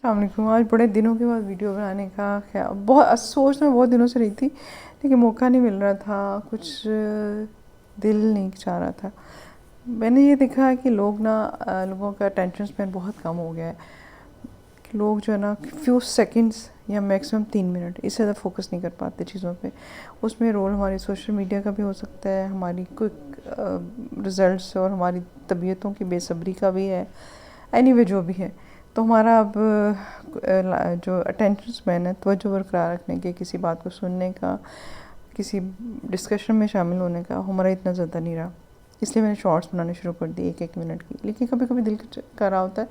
السلام علیکم. آج بڑے دنوں کے بعد ویڈیو بنانے کا خیال بہت سوچ میں بہت دنوں سے رہی تھی، لیکن موقع نہیں مل رہا تھا، کچھ دل نہیں چاہ رہا تھا. میں نے یہ دیکھا ہے کہ لوگوں کا اٹینشن اسپین بہت کم ہو گیا ہے، کہ لوگ جو ہے نا فیو سیکنڈز یا میکسیمم 3 منٹ اس سے زیادہ فوکس نہیں کر پاتے چیزوں پہ. اس میں رول ہماری سوشل میڈیا کا بھی ہو سکتا ہے، ہماری کوئک رزلٹس اور ہماری طبیعتوں کی بے صبری کا بھی ہے، اینی وے جو بھی ہے. تو ہمارا اب جو اٹینشن اسپین ہے، توجہ برقرار رکھنے کے، کسی بات کو سننے کا، کسی ڈسکشن میں شامل ہونے کا ہمارا اتنا زیادہ نہیں رہا. اس لیے میں نے شارٹس بنانے شروع کر دی 1 منٹ کی. لیکن کبھی کبھی دل کر رہا ہوتا ہے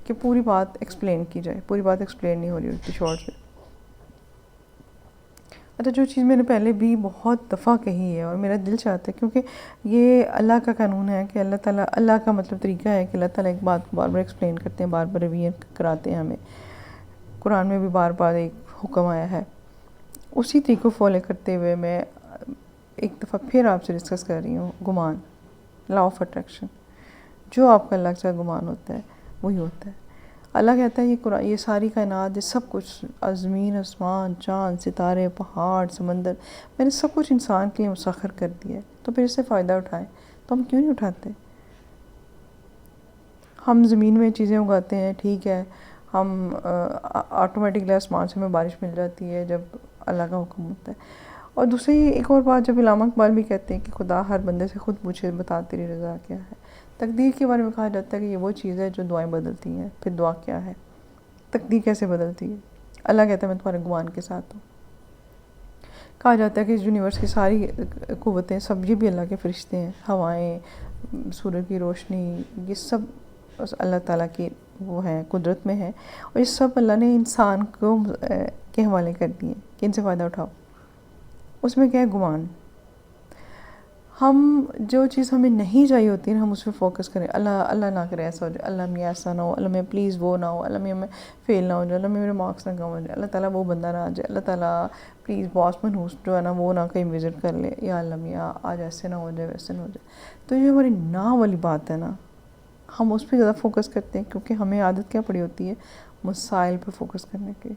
کہ پوری بات ایکسپلین کی جائے، پوری بات ایکسپلین نہیں ہو رہی ہوتی شارٹس میں. اچھا، جو چیز میں نے پہلے بھی بہت دفعہ کہی ہے اور میرا دل چاہتا ہے، کیونکہ یہ اللہ کا قانون ہے کہ اللہ کا مطلب طریقہ ہے کہ اللہ تعالیٰ ایک بات کو بار بار ایکسپلین کرتے ہیں، بار بار ریویژن کراتے ہیں ہمیں. قرآن میں بھی بار بار ایک حکم آیا ہے. اسی طریقے کو فالو کرتے ہوئے میں ایک دفعہ پھر آپ سے ڈسکس کر رہی ہوں گمان، لا آف اٹریکشن. جو آپ کا اللہ کا گمان ہوتا ہے وہی ہوتا ہے. اللہ کہتا ہے یہ ساری کائنات، یہ سب کچھ، زمین، آسمان، چاند، ستارے، پہاڑ، سمندر، میں نے سب کچھ انسان کے لیے مسخر کر دیا ہے. تو پھر اس سے فائدہ اٹھائیں. تو ہم کیوں نہیں اٹھاتے؟ ہم زمین میں چیزیں اگاتے ہیں، ٹھیک ہے، ہم آٹومیٹکلی آسمان سے ہمیں بارش مل جاتی ہے جب اللہ کا حکم ہوتا ہے. اور دوسری ایک اور بات، جب علامہ اقبال بھی کہتے ہیں کہ خدا ہر بندے سے خود پوچھے بتا تیری رضا کیا ہے. تقدیر کے بارے میں کہا جاتا ہے کہ یہ وہ چیز ہے جو دعائیں بدلتی ہیں. پھر دعا کیا ہے؟ تقدیر کیسے بدلتی ہے؟ اللہ کہتا ہے میں تمہارے گمان کے ساتھ ہوں. کہا جاتا ہے کہ اس یونیورس کی ساری قوتیں، سب یہ بھی اللہ کے فرشتے ہیں. ہوائیں، سورج کی روشنی، یہ سب اللہ تعالیٰ کی وہ ہے، قدرت میں ہے. اور یہ سب اللہ نے انسان کے حوالے کر دیے کہ ان سے فائدہ اٹھاؤ. اس میں کیا ہے؟ گمان. ہم جو چیز ہمیں نہیں چاہیے ہوتی ہے نا، ہم اس پہ فوکس کریں. اللہ نہ کرے ایسا ہو جائے، اللہ میں ایسا نہ ہو، اللہ میں پلیز وہ نہ ہو، اللہ میں فیل نہ ہو جائے، اللہ میں میرے مارکس نہ کم ہو جائے، اللہ تعالیٰ وہ بندہ نہ آ جائے، اللہ تعالیٰ پلیز باس منحوس جو ہے نا وہ نہ کہیں وزٹ کر لے، یا اللہ میاں آج ایسے نہ ہو جائے، ویسے نہ ہو جائے. تو یہ ہماری نہ والی بات ہے نا، ہم اس پہ زیادہ فوکس کرتے ہیں، کیونکہ ہمیں عادت کیا پڑی ہوتی ہے؟ مسائل پہ فوکس کرنے کی.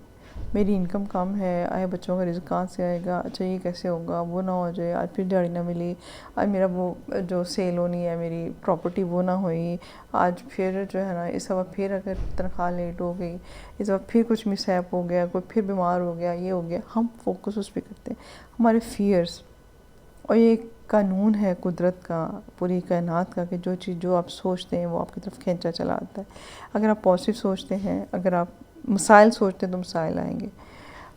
میری انکم کم ہے، آئے بچوں کا رزق کہاں سے آئے گا، اچھا یہ کیسے ہوگا، وہ نہ ہو جائے، آج پھر دیہڑی نہ ملی، آج میرا وہ جو سیل ہونی ہے میری پراپرٹی وہ نہ ہوئی، آج پھر جو ہے نا اس دفعہ پھر اگر تنخواہ لیٹ ہو گئی، اس دفعہ پھر کچھ مس ہیپ ہو گیا، کوئی پھر بیمار ہو گیا، یہ ہو گیا. ہم فوکس اس پہ کرتے ہیں، ہمارے فیئرس. اور یہ ایک قانون ہے قدرت کا، پوری کائنات کا، کہ جو چیز جو آپ سوچتے ہیں وہ آپ کی طرف کھینچا چلا آتا ہے. اگر آپ پازیٹیو سوچتے ہیں، اگر آپ مسائل سوچتے ہیں تو مسائل آئیں گے،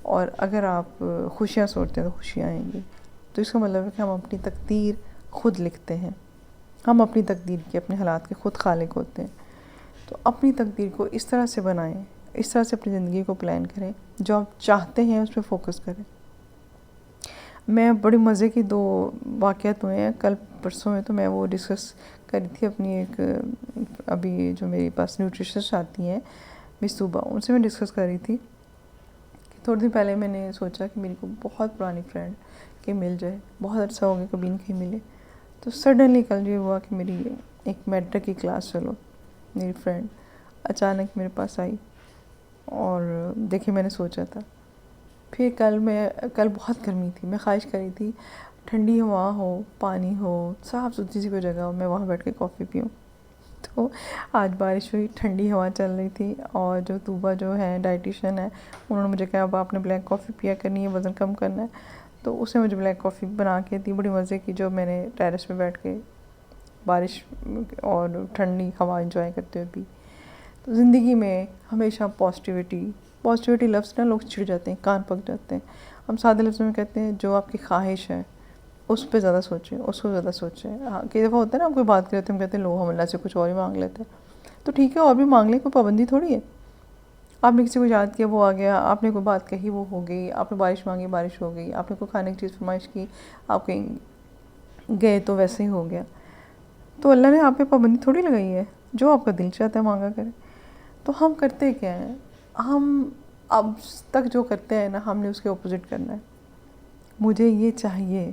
اور اگر آپ خوشیاں سوچتے ہیں تو خوشیاں آئیں گی. تو اس کا مطلب ہے کہ ہم اپنی تقدیر خود لکھتے ہیں. ہم اپنی تقدیر کے، اپنے حالات کے خود خالق ہوتے ہیں. تو اپنی تقدیر کو اس طرح سے بنائیں، اس طرح سے اپنی زندگی کو پلان کریں، جو آپ چاہتے ہیں اس پہ فوکس کریں. میں بڑی مزے کی 2 واقعات ہوئے ہیں کل پرسوں میں، تو میں وہ ڈسکس کری تھی اپنی ایک ابھی جو میری پاس نیوٹریشنسٹ آتی ہیں مس طوبہ، ان سے میں ڈسکس کر رہی تھی کہ تھوڑے دن پہلے میں نے سوچا کہ میری کو بہت پرانی فرینڈ کہ مل جائے، بہت عرصہ ہو گیا کبھی نہیں کہیں ملے. تو سڈنلی کل یہ ہوا کہ میری ایک میٹرک کی کلاس فیلو میری فرینڈ اچانک میرے پاس آئی، اور دیکھیں میں نے سوچا تھا. پھر کل بہت گرمی تھی، میں خواہش کری تھی ٹھنڈی ہوا ہو، پانی ہو، صاف ستھری سی کوئی جگہ ہو، میں وہاں بیٹھ کے کافی پیوں. تو آج بارش ہوئی، ٹھنڈی ہوا چل رہی تھی، اور جو طوبہ جو ہے ڈائٹیشین ہے، انہوں نے مجھے کہا اب آپ نے بلیک کافی پیا کرنی ہے، وزن کم کرنا ہے. تو اس نے مجھے بلیک کافی بنا کے دی، بڑی مزے کی، جو میں نے ٹیرس پہ بیٹھ کے بارش اور ٹھنڈی ہوا انجوائے کرتے ہوئے پی. تو زندگی میں ہمیشہ پازیٹیوٹی لفظ نا لوگ چڑ جاتے ہیں، کان پک جاتے ہیں. ہم سادے لفظوں میں کہتے ہیں جو آپ کی خواہش ہے اس پہ زیادہ سوچیں، اس کو زیادہ سوچیں. ہاں کئی دفعہ ہوتا ہے نا، ہم کوئی بات کرتے ہیں ہم کہتے ہیں لو ہم اللہ سے کچھ اور ہی مانگ لیتے ہیں. تو ٹھیک ہے، اور بھی مانگ لیں، کوئی پابندی تھوڑی ہے. آپ نے کسی کو یاد کیا وہ آ گیا، آپ نے کوئی بات کہی وہ ہو گئی، آپ نے بارش مانگی بارش ہو گئی، آپ نے کوئی کھانے کی چیز فرمائش کی، آپ کہیں گئے تو ویسے ہی ہو گیا. تو اللہ نے آپ پہ پابندی تھوڑی لگائی ہے، جو آپ کا دل چاہتا ہے مانگا کرے. تو ہم کرتے کیا ہیں؟ ہم اب تک جو کرتے ہیں نا، ہم نے اس کے اپوزٹ کرنا ہے. مجھے یہ چاہیے.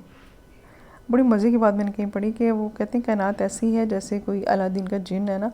بڑی مزے کی بات میں نے کہیں پڑھی کہ وہ کہتے ہیں کائنات ایسی ہے جیسے کوئی الادین کا جن ہے نا،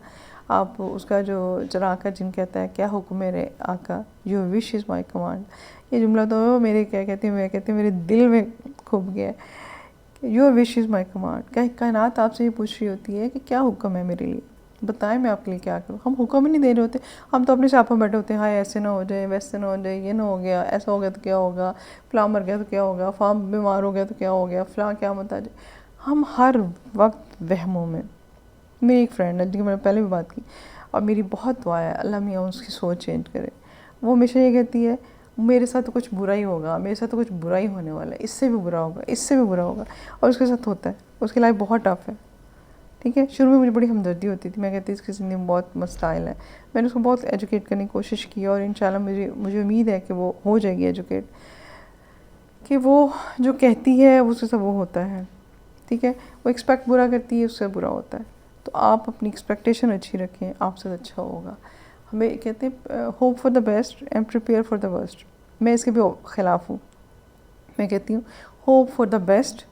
آپ اس کا جو چراغ کا جن کہتا ہے کیا حکم میرے آقا، your wish is my command, یہ جملہ تو میرے کیا کہتے ہیں، میں کہتی ہوں میرے دل میں کھپ گیا ہے، your wish is my command. کائنات آپ سے یہ پوچھ رہی ہوتی ہے کہ کیا حکم ہے میرے لیے، بتائیں میں آپ کے لیے کیا کروں. ہم حکم ہی نہیں دے رہے ہوتے، ہم تو اپنے ساتھ میں بیٹھے ہوتے ہیں، ہائے ایسے نہ ہو جائے، ویسے نہ ہو جائے، یہ نہ ہو گیا، ایسا ہو گیا تو کیا ہوگا، فلاں مر گیا تو کیا ہوگا، فلاں بیمار ہو گیا تو کیا ہو گیا، فلاں کیا مت آ جائے. ہم ہر وقت وہموں میں. میری ایک فرینڈ ہے جن کی میں نے پہلے بھی بات کی، اور میری بہت دعا ہے اللہ میاں اس کی سوچ چینج کرے. وہ ہمیشہ یہ کہتی ہے میرے ساتھ تو کچھ برا ہی ہوگا، میرے ساتھ تو کچھ برا ہی ہونے والا ہے، اس سے بھی برا ہوگا، اس سے بھی برا ہوگا. اور اس کے ساتھ ہوتا ہے، اس کی لائف بہت ٹف ہے. ٹھیک ہے، شروع میں مجھے بڑی ہمدردی ہوتی تھی، میں کہتی اس کی زندگی میں بہت مسائل ہے. میں نے اس کو بہت ایجوکیٹ کرنے کی کوشش کی، اور انشاءاللہ مجھے امید ہے کہ وہ ہو جائے گی ایجوکیٹ، کہ وہ جو کہتی ہے اس سے وہ ہوتا ہے. ٹھیک ہے، وہ ایکسپیکٹ برا کرتی ہے، اس سے برا ہوتا ہے. تو آپ اپنی ایکسپیکٹیشن اچھی رکھیں، آپ سے اچھا ہوگا. ہمیں کہتے ہیں hope for the best and prepare for the worst. میں اس کے بھی خلاف ہوں. میں کہتی ہوں ہوپ فار دا بیسٹ،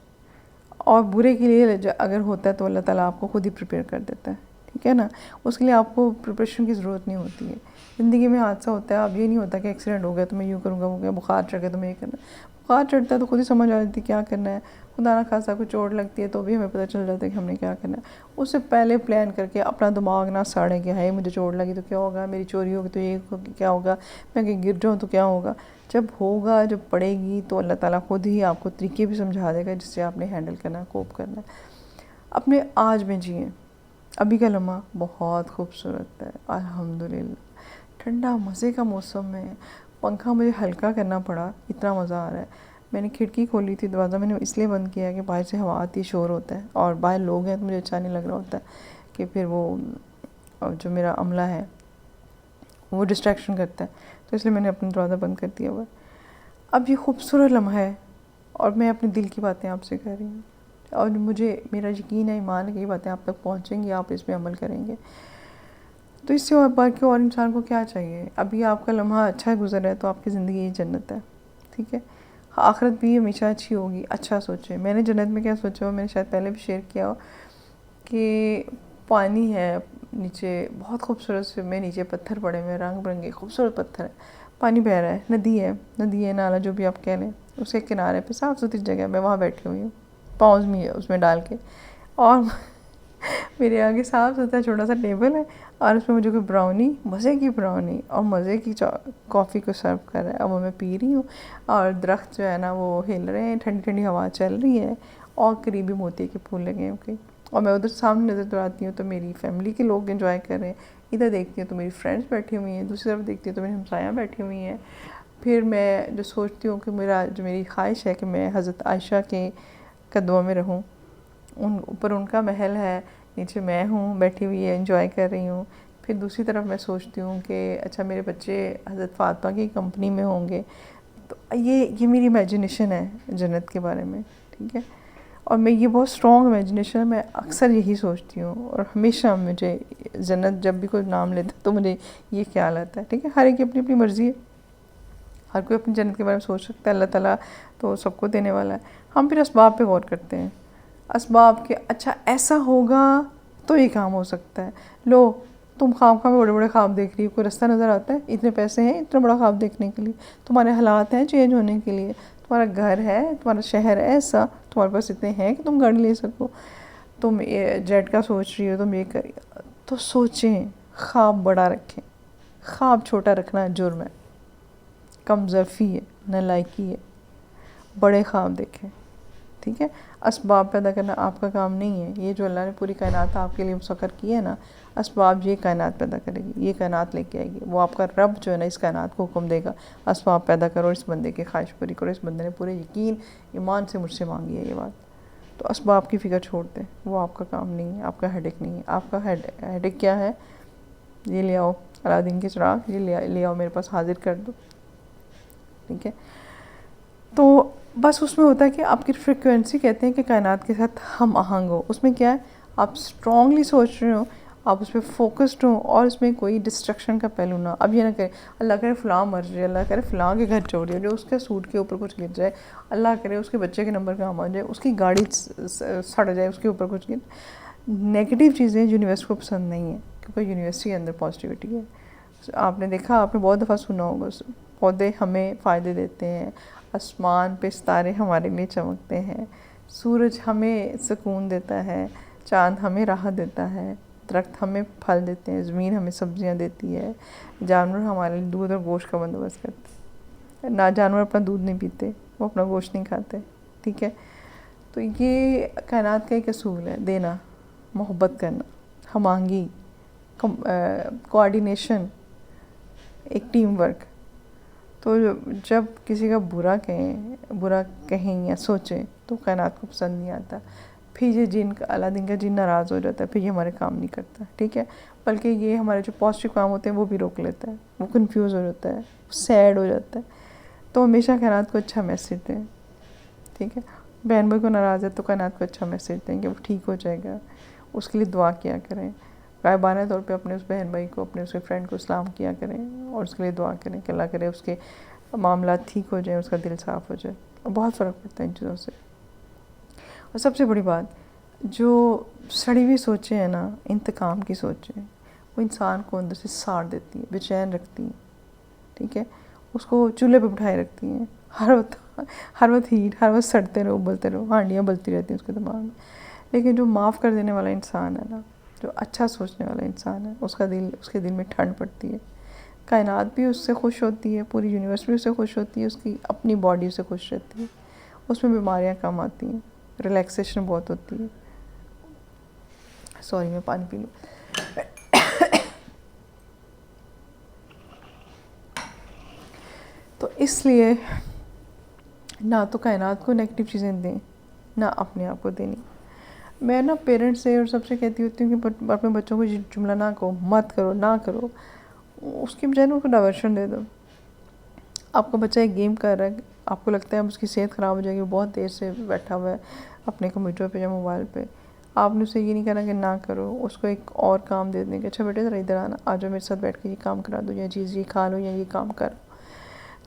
اور برے کے لیے اگر ہوتا ہے تو اللہ تعالیٰ آپ کو خود ہی پریپیئر کر دیتا ہے. ٹھیک ہے نا، اس کے لیے آپ کو پریپریشن کی ضرورت نہیں ہوتی ہے. زندگی میں حادثہ ہوتا ہے، اب یہ نہیں ہوتا کہ ایکسیڈنٹ ہو گیا تو میں یوں کروں گا، ہو گیا بخار چڑھ گیا تو میں یہ کرنا. بخار چڑھتا ہے تو خود ہی سمجھ آ جاتی ہے کیا کرنا ہے. خدا نہ خاصا کوئی چوٹ لگتی ہے تو بھی ہمیں پتہ چل جاتا ہے کہ ہم نے کیا کرنا ہے. اس سے پہلے پلان کر کے اپنا دماغ نہ ساڑیں کہ ہائے مجھے چوٹ لگی تو کیا ہوگا، میری چوری ہوگی تو یہ کیا ہوگا، میں کہیں گر جاؤں تو کیا ہوگا. جب ہوگا، جب پڑے گی تو اللہ تعالیٰ خود ہی آپ کو طریقے بھی سمجھا دے گا جس سے آپ نے ہینڈل کرنا ہے، کوپ کرنا ہے. اپنے آج میں جئیں. ابھی کا لمحہ بہت خوبصورت ہے الحمدللہ. ٹھنڈا مزے کا موسم ہے. پنکھا مجھے ہلکا کرنا پڑا، اتنا مزہ آ رہا ہے. میں نے کھڑکی کھولی تھی، دروازہ میں نے اس لیے بند کیا ہے کہ باہر سے ہوا آتی، شور ہوتا ہے، اور باہر لوگ ہیں تو مجھے اچھا نہیں لگ رہا ہوتا ہے کہ پھر وہ جو میرا عملہ ہے وہ ڈسٹریکشن کرتا ہے. تو اس لیے میں نے اپنا دروازہ بند کر دیا ہوا ہے. اب یہ خوبصورت لمحہ ہے اور میں اپنے دل کی باتیں آپ سے کہہ رہی ہوں، اور مجھے میرا یقین ہے، ایمان ہے کہ یہ باتیں آپ تک پہنچیں گی، آپ اس پہ عمل کریں گے. تو اس سے اور بات کہ اور انسان کو کیا چاہیے. ابھی آپ کا لمحہ اچھا گزر ہے تو آپ کی زندگی یہ جنت ہے. ٹھیک ہے، آخرت بھی ہمیشہ اچھی ہوگی. اچھا سوچیں. میں نے جنت میں کیا سوچا ہو، میں نے شاید پہلے بھی شیئر کیا ہو کہ پانی ہے نیچے، بہت خوبصورت سے میں نیچے پتھر پڑے ہوئے، رنگ برنگے خوبصورت پتھر ہے، پانی بہہ رہا ہے، ندی ہے نالا جو بھی آپ کہہ لیں. اس کے کنارے پہ صاف ستھری جگہ، میں وہاں بیٹھی ہوئی ہوں پاؤں میں اس میں ڈال کے، اور میرے آگے صاف ستھرا چھوٹا سا ٹیبل ہے، اور اس میں مجھے کوئی براؤنی، مزے کی براؤنی اور مزے کی کافی کو سرو کر رہا ہے، اور وہ میں پی رہی ہوں. اور درخت جو ہے نا وہ ہل رہے ہیں، ٹھنڈی ٹھنڈی ہوا چل رہی ہے، اور قریبی موتی کے پھول لگے ہیں. اوکے، اور میں ادھر سامنے نظر آتی ہوں تو میری فیملی کے لوگ انجوائے کر رہے ہیں. ادھر دیکھتی ہوں تو میری فرینڈس بیٹھی ہوئی ہیں، دوسری طرف دیکھتی ہوں تو میری ہمسایاں بیٹھی ہوئی ہیں. پھر میں جو سوچتی ہوں کہ میری خواہش ہے کہ میں حضرت عائشہ کے قدموں میں رہوں. اوپر ان کا محل ہے، نیچے میں ہوں بیٹھی ہوئی ہے، انجوائے کر رہی ہوں. پھر دوسری طرف میں سوچتی ہوں کہ اچھا میرے بچے حضرت فاطمہ کی کمپنی میں ہوں گے. تو یہ میری امیجنیشن ہے جنت کے بارے میں. ٹھیک ہے، اور میں یہ بہت اسٹرانگ امیجنیشن ہے، میں اکثر یہی سوچتی ہوں، اور ہمیشہ مجھے جنت جب بھی کوئی نام لیتا تو مجھے یہ خیال آتا ہے. ٹھیک ہے، ہر ایک کی اپنی اپنی مرضی ہے، ہر کوئی اپنی جنت کے بارے میں سوچ سکتا ہے. اللہ تعالیٰ تو سب کو دینے والا ہے. ہم پھر اسباب پہ غور کرتے ہیں، اسباب کے اچھا ایسا ہوگا تو یہ کام ہو سکتا ہے. لو تم خواب میں بڑے بڑے خواب دیکھ رہی ہو، کوئی رستہ نظر آتا ہے؟ اتنے پیسے ہیں اتنا بڑا خواب دیکھنے کے لیے؟ تمہارے حالات ہیں چینج ہونے کے لیے؟ تمہارا گھر ہے، تمہارا شہر ہے ایسا، تمہارے پاس اتنے ہیں کہ تم گاڑی لے سکو؟ تم جیٹ کا سوچ رہی ہو، تم یہ کری، تو سوچیں، خواب بڑا رکھیں. خواب چھوٹا رکھنا جرم ہے، کم ظرفی ہے، نالائکی ہے. بڑے خواب دیکھیں. ٹھیک ہے، اسباب پیدا کرنا آپ کا کام نہیں ہے. یہ جو اللہ نے پوری کائنات آپ کے لیے مسخر کی ہے نا، اسباب یہ کائنات پیدا کرے گی، یہ کائنات لے کے آئے گی. وہ آپ کا رب جو ہے نا اس کائنات کو حکم دے گا اسباب پیدا کرو، اس بندے کی خواہش پوری کرو. اس بندے نے پورے یقین ایمان سے مجھ سے مانگی ہے یہ بات. تو اسباب کی فکر چھوڑ دیں، وہ آپ کا کام نہیں ہے، آپ کا ہیڈک نہیں ہے. آپ کا ہیڈک کیا ہے؟ یہ لے آؤ الادین کے چراغ، یہ لے آؤ میرے پاس، حاضر کر دو. ٹھیک ہے، تو بس اس میں ہوتا ہے کہ آپ کی فریکوینسی کہتے ہیں کہ کائنات کے ساتھ ہم آہنگ ہو. اس میں کیا ہے؟ آپ اسٹرانگلی سوچ رہے ہو، آپ اس پہ فوکسڈ ہوں، اور اس میں کوئی ڈسٹریکشن کا پہلو نہ. اب یہ نہ کرے اللہ کرے فلاں مر جائے، اللہ کرے فلاں کے گھر چوری ہو جائے، اس کے سوٹ کے اوپر کچھ گر جائے، اللہ کرے اس کے بچے کے نمبر کام آ جائے، اس کی گاڑی سڑ جائے، اس کے اوپر کچھ گر. نیگیٹو چیزیں یونیورس کو پسند نہیں ہیں. کیونکہ یونیورسٹی کے اندر پازیٹیوٹی ہے. آپ نے دیکھا, آپ نے بہت دفعہ سنا ہوگا, پودے ہمیں فائدے دیتے ہیں, آسمان پہ ستارے ہمارے لیے چمکتے ہیں, سورج ہمیں سکون دیتا ہے, چاند ہمیں راحت دیتا ہے, درخت ہمیں پھل دیتے ہیں, زمین ہمیں سبزیاں دیتی ہے, جانور ہمارے لیے دودھ اور گوشت کا بندوبست کرتے ہیں. نہ جانور اپنا دودھ نہیں پیتے, وہ اپنا گوشت نہیں کھاتے, ٹھیک ہے. تو یہ کائنات کا ایک اصول ہے, دینا, محبت کرنا, ہم آہنگی, کوآرڈینیشن, ایک ٹیم ورک. تو جب کسی کا برا کہیں یا سوچیں تو کائنات کو پسند نہیں آتا. پھر یہ جن کا اللہ دن کا جن ناراض ہو جاتا ہے, پھر یہ ہمارے کام نہیں کرتا, ٹھیک ہے. بلکہ یہ ہمارے جو پازیٹیو کام ہوتے ہیں وہ بھی روک لیتا ہے, وہ کنفیوز ہو جاتا ہے, سیڈ ہو جاتا ہے. تو ہمیشہ کائنات کو اچھا میسج دیں, ٹھیک ہے. بہن بھائی کو ناراض ہے تو کائنات کو اچھا میسج دیں کہ وہ ٹھیک ہو جائے گا, اس کے لیے دعا کیا کریں. غائبانہ طور پہ اپنے اس بہن بھائی کو, اپنے اس کے فرینڈ کو سلام کیا کریں اور اس کے لیے دعا کریں کہ اللہ کرے اس کے معاملات ٹھیک ہو جائیں, اس کا دل صاف ہو جائے. اور بہت فرق پڑتا ہے ان چیزوں سے. اور سب سے بڑی بات, جو سڑی ہوئی سوچیں ہیں نا, انتقام کی سوچیں, وہ انسان کو اندر سے ساڑ دیتی ہیں, بے چین رکھتی ہیں, ٹھیک ہے. اس کو چولہے پہ بٹھائے رکھتی ہیں, ہر وقت ہیٹ, ہر وقت سڑتے رہو, ابلتے رہو, ہانڈیاں بلتی رہتی ہیں اس کے دماغ میں. لیکن جو معاف کر دینے والا انسان ہے نا, جو اچھا سوچنے والا انسان ہے, اس کے دل میں ٹھنڈ پڑتی ہے. کائنات بھی اس سے خوش ہوتی ہے, پوری یونیورس بھی اس سے خوش ہوتی ہے, اس کی اپنی باڈی اس سے خوش رہتی ہے, اس میں بیماریاں کم آتی ہیں, ریلیکسیشن بہت ہوتی ہے. سوری, میں پانی پی لوں. تو اس لیے نہ تو کائنات کو نیگیٹو چیزیں دیں, نہ اپنے آپ کو دینی. میں نا پیرنٹس سے اور سب سے کہتی ہوتی ہوں کہ اپنے بچوں کو جملہ نہ کہو, مت کرو, نہ کرو. اس کی بجائے نا ان کو ڈائیورشن دے دو. آپ کا بچہ ایک گیم کر رہا ہے, آپ کو لگتا ہے اب اس کی صحت خراب ہو جائے گی, وہ بہت دیر سے بیٹھا ہوا ہے اپنے کمپیوٹر پہ یا موبائل پہ. آپ نے اسے یہ نہیں کہنا کہ نہ کرو, اس کو ایک اور کام دے دیں کہ اچھا بیٹے ذرا ادھر آنا, آ جاؤ میرے ساتھ بیٹھ کے یہ کام کرا دو, یا چیز یہ کھا لو, یا یہ کام کرو.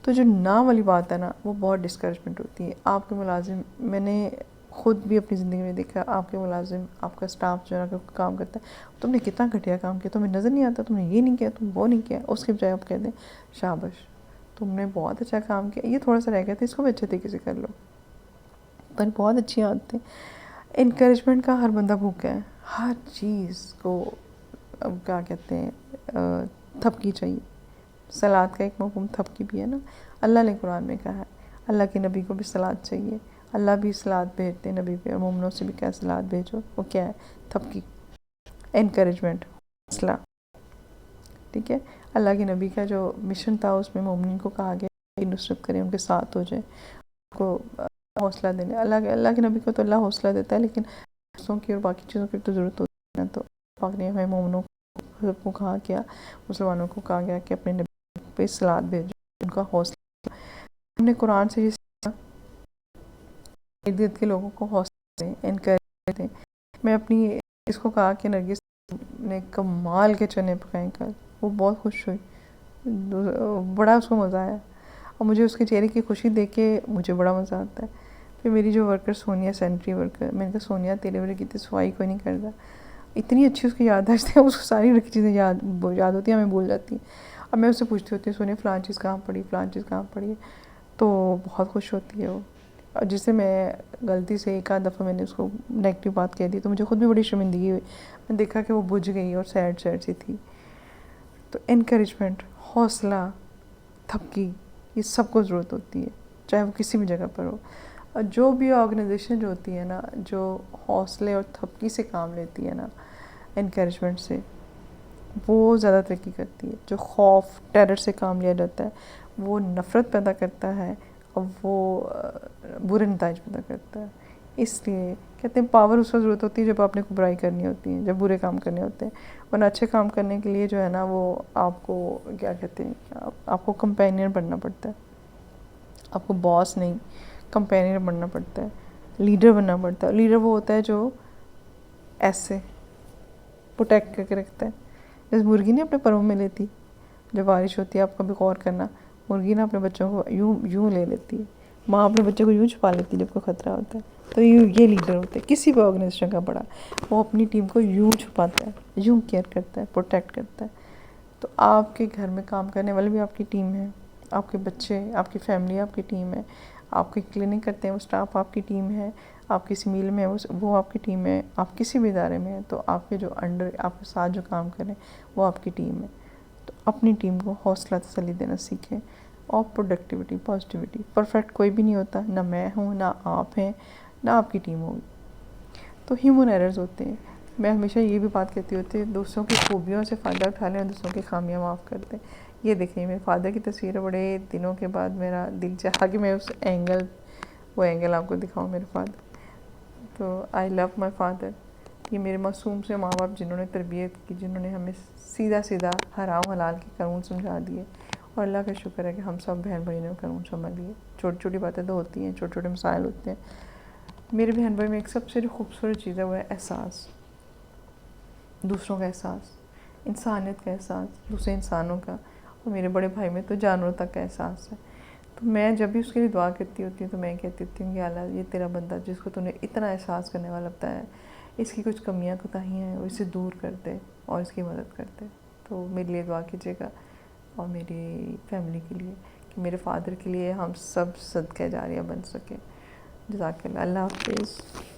تو جو نہ والی بات ہے نا, وہ بہت ڈسکریجمنٹ ہوتی ہے. آپ کے ملازم, میں نے خود بھی اپنی زندگی میں دیکھا, آپ کے ملازم, آپ کا اسٹاف جو ہے نا کام کرتا ہے, تم نے کتنا گھٹیا کام کیا, تمہیں نظر نہیں آتا, تم نے یہ نہیں کیا, تم وہ نہیں کیا. اس کے بجائے آپ کہہ دیں شاباش, تم نے بہت اچھا کام کیا, یہ تھوڑا سا رہ گیا تھا, اس کو بھی اچھے طریقے سے کر لو. پر بہت اچھی عادتیں. انکریجمنٹ کا ہر بندہ بھوکا ہے, ہر چیز کو کیا کہتے ہیں تھپکی چاہیے. صلات کا ایک مفہوم تھپکی بھی ہے نا. اللہ نے قرآن میں کہا ہے, اللہ کے نبی کو بھی صلات چاہیے, اللہ بھی صلات بھیجتے ہیں نبی پہ, اور مومنوں سے بھی کیا صلات بھیجو. وہ کیا ہے؟ تھپکی, انکریجمنٹ, حوصلہ, ٹھیک ہے. اللہ کے نبی کا جو مشن تھا, اس میں مومنین کو کہا گیا کہ نصرت کریں, ان کے ساتھ ہو جائیں, ان کو حوصلہ دینے. اللہ کے نبی کو تو اللہ حوصلہ دیتا ہے, لیکن حصوں کی اور باقی چیزوں کی تو ضرورت ہوتی ہے نا. تو پاک نے ہمیں مومنوں کو کہا گیا, مسلمانوں کو کہا گیا کہ اپنے نبی پہ صلات بھیجو, ان کا حوصلہ. ہم نے قرآن سے یہ سیکھا, ارد گرد کے لوگوں کو حوصلہ دیں, انکریج دیں. میں اپنی اس کو کہا کہ نرگس نے کمال کے چنے پکائیں کل, وہ بہت خوش ہوئی, بڑا اس کو مزہ آیا, اور مجھے اس کے چہرے کی خوشی دیکھ کے مجھے بڑا مزہ آتا ہے. پھر میری جو ورکر سونیا, سینٹری ورکر, میں نے کہا سونیا تیرے ورے کی صفائی کوئی نہیں کرتا. اتنی اچھی اس کی یادداشت ہے, اس کو ساری رکھی چیزیں یاد ہوتی ہیں, ہمیں بھول جاتی ہیں. اب میں اس سے پوچھتی ہوتی ہوں, سونیا فلاں چیز کہاں پڑی, فلاں چیز کہاں پڑی ہے, تو بہت خوش ہوتی ہے وہ. اور جس سے میں غلطی سے ایک آدھ دفعہ میں نے اس کو نیگیٹو بات کہہ دی, تو مجھے خود بھی بڑی شرمندگی ہوئی. میں دیکھا کہ وہ بجھ گئی اور سیڈ سی تھی. تو انکریجمنٹ, حوصلہ, تھپکی, یہ سب کو ضرورت ہوتی ہے, چاہے وہ کسی بھی جگہ پر ہو. اور جو بھی آرگنائزیشن جو ہوتی ہے نا, جو حوصلے اور تھپکی سے کام لیتی ہے نا, انکریجمنٹ سے, وہ زیادہ ترقی کرتی ہے. جو خوف, ٹیرر سے کام لیا جاتا ہے, وہ نفرت پیدا کرتا ہے, اور وہ برے نتائج پیدا کرتا ہے. اس لیے کہتے ہیں پاور اس وقت ضرورت ہوتی ہے جب آپ نے کو برائی کرنی ہوتی ہے, جب برے کام کرنے ہوتے ہیں. ورنہ اچھے کام کرنے کے لیے جو ہے نا, وہ آپ کو کیا کہتے ہیں, آپ کو کمپینین بننا پڑتا ہے. آپ کو باس نہیں, کمپینین بننا پڑتا ہے, لیڈر بننا پڑتا ہے. لیڈر وہ ہوتا ہے جو ایسے پروٹیکٹ کر کے رکھتا ہے. جیسے مرغی نہیں اپنے پروں میں لیتی, جب بارش ہوتی ہے, آپ کبھی غور کرنا, مرغی نا اپنے بچوں کو یوں لے لیتی ہے. ماں اپنے بچے کو یوں چھپا لیتی ہے جب کوئی خطرہ ہوتا ہے. تو یہ لیڈر ہوتے ہیں کسی بھی آرگنائزیشن کا بڑا. وہ اپنی ٹیم کو یوں چھپاتا ہے، یوں کیئر کرتا ہے، پروٹیکٹ کرتا ہے. تو آپ کے گھر میں کام کرنے والے بھی آپ کی ٹیم ہے، آپ کے بچے، آپ کی فیملی آپ کی ٹیم ہے، آپ کی کلینک کرتے ہیں وہ اسٹاف آپ کی ٹیم ہے، آپ کسی میل میں وہ آپ کی ٹیم ہے، آپ کسی بھی ادارے میں ہیں تو آپ کے جو انڈر آپ کے ساتھ جو کام کریں وہ آپ کی ٹیم ہے. تو اپنی ٹیم کو حوصلہ تسلی دینا سیکھیں، اور پروڈکٹیوٹی، پازیٹیوٹی. پرفیکٹ کوئی بھی نہیں ہوتا، نہ میں ہوں، نہ آپ ہیں، نہ آپ کی ٹیم ہوگی. تو ہیومن ایررز ہوتے ہیں. میں ہمیشہ یہ بھی بات کہتی ہوتی ہے دوسروں کی خوبیوں سے فائدہ اٹھا لیں اور دوسروں کی خامیاں معاف کر دیں. یہ دیکھیں میرے فادر کی تصویر ہے، بڑے دنوں کے بعد میرا دل چاہا کہ میں اس وہ اینگل آپ کو دکھاؤں میرے فادر. تو آئی لو مائی فادر. یہ میرے معصوم سے ماں باپ جنہوں نے تربیت کی، جنہوں نے ہمیں سیدھا سیدھا حرام حلال کے قانون سمجھا دیے. اور اللہ کا شکر ہے کہ ہم سب بہن بھائی نے قانون سمجھ لیے. چھوٹی چھوٹی باتیں تو ہوتی ہیں، چھوٹے چھوٹے مسائل ہوتے ہیں. میرے بہن بھائی میں ایک سب سے جو خوبصورت چیز ہے وہ ہے احساس، دوسروں کا احساس، انسانیت کا احساس، دوسرے انسانوں کا. اور میرے بڑے بھائی میں تو جانوروں تک کا احساس ہے. تو میں جب بھی اس کے لیے دعا کرتی ہوتی ہوں تو میں کہتی ہوتی ہوں کہ اللہ یہ تیرا بندہ جس کو تو نے اتنا احساس کرنے والا بتایا ہے، اس کی کچھ کمیاں کوتاہیاں ہیں وہ اسے دور کر دے اور اس کی مدد کر دے. تو میرے لیے دعا کیجیے گا اور میری فیملی کے لیے کہ میرے فادر کے لیے ہم سب صدقہ جاریہ بن سکیں. جزاک اللہ. اللہ حافظ.